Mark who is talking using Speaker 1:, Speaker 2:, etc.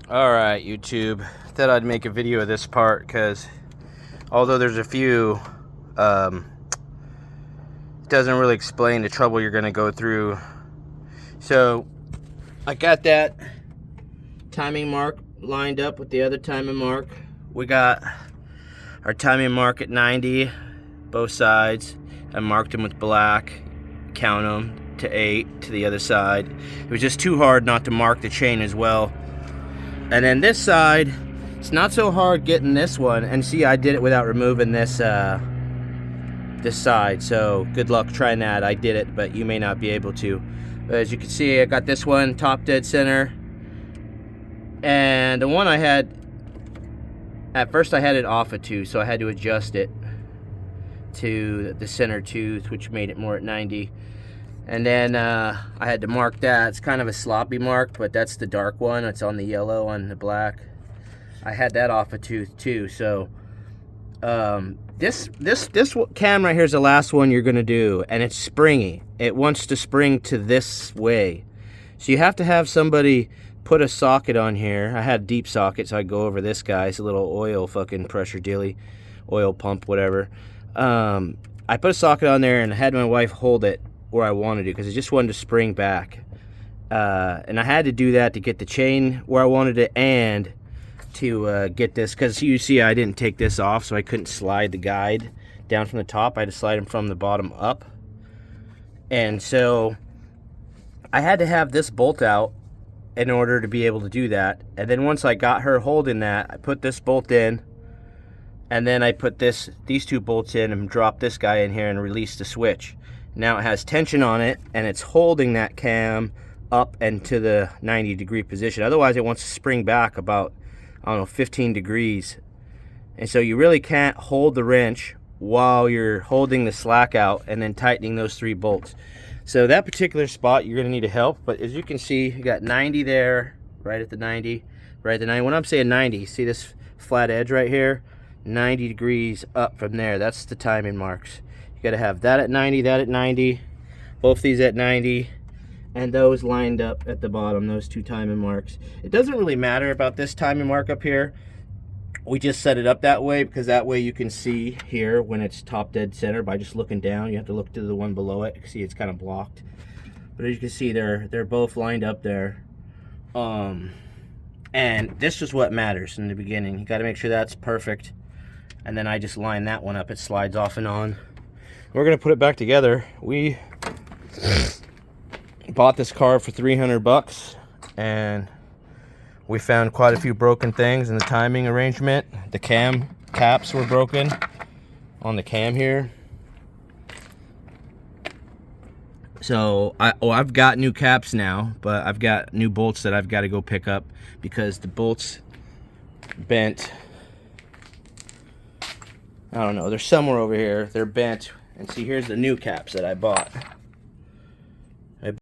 Speaker 1: Alright, YouTube. Thought I'd make a video of this part because although there's a few, it doesn't really explain the trouble you're going to go through. So, I got that timing mark lined up with the other timing mark. We got our timing mark at 90, both sides. I marked them with black, count them to 8 to the other side. It was just too hard not to mark the chain as well. And then this side, it's not so hard getting this one. And see, I did it without removing this this side. So good luck trying that. I did it, but you may not be able to. But as you can see, I got this one top dead center. And the one I had, at first I had it off a tooth, so I had to adjust it to the center tooth, which made it more at 90. And then I had to mark that. It's kind of a sloppy mark, but that's the dark one. It's on the yellow on the black. I had that off a tooth too. So this cam right here is the last one you're gonna do, and it's springy. It wants to spring to this way. So you have to have somebody put a socket on here. I had deep socket, so I go over this guy. It's a little oil fucking pressure dilly, oil pump, whatever. I put a socket on there and I had my wife hold it where I wanted to because it just wanted to spring back. And I had to do that to get the chain where I wanted it and to get this, because you see I didn't take this off, so I couldn't slide the guide down from the top. I had to slide them from the bottom up. And so I had to have this bolt out in order to be able to do that. And then once I got her holding that, I put this bolt in, and then I put these two bolts in and dropped this guy in here and released the switch. Now it has tension on it, and it's holding that cam up and to the 90-degree position. Otherwise, it wants to spring back about, I don't know, 15 degrees. And so you really can't hold the wrench while you're holding the slack out and then tightening those 3 bolts. So that particular spot, you're going to need a help. But as you can see, you got 90 there, right at the 90, right at the 90. When I'm saying 90, see this flat edge right here? 90 degrees up from there. That's the timing marks. You got to have that at 90, that at 90, both these at 90, and those lined up at the bottom, those 2 timing marks. It doesn't really matter about this timing mark up here. We just set it up that way because that way you can see here when it's top dead center by just looking down. You have to look to the one below it. You can see it's kind of blocked. But as you can see, they're both lined up there. And this is what matters in the beginning. You got to make sure that's perfect. And then I just line that one up. It slides off and on. We're gonna put it back together. We bought this car for 300 bucks, and we found quite a few broken things in the timing arrangement. The cam caps were broken on the cam here. So I've got new caps now, but I've got new bolts that I've got to go pick up because the bolts bent. I don't know, they're somewhere over here. They're bent. And see, here's the new caps that I bought.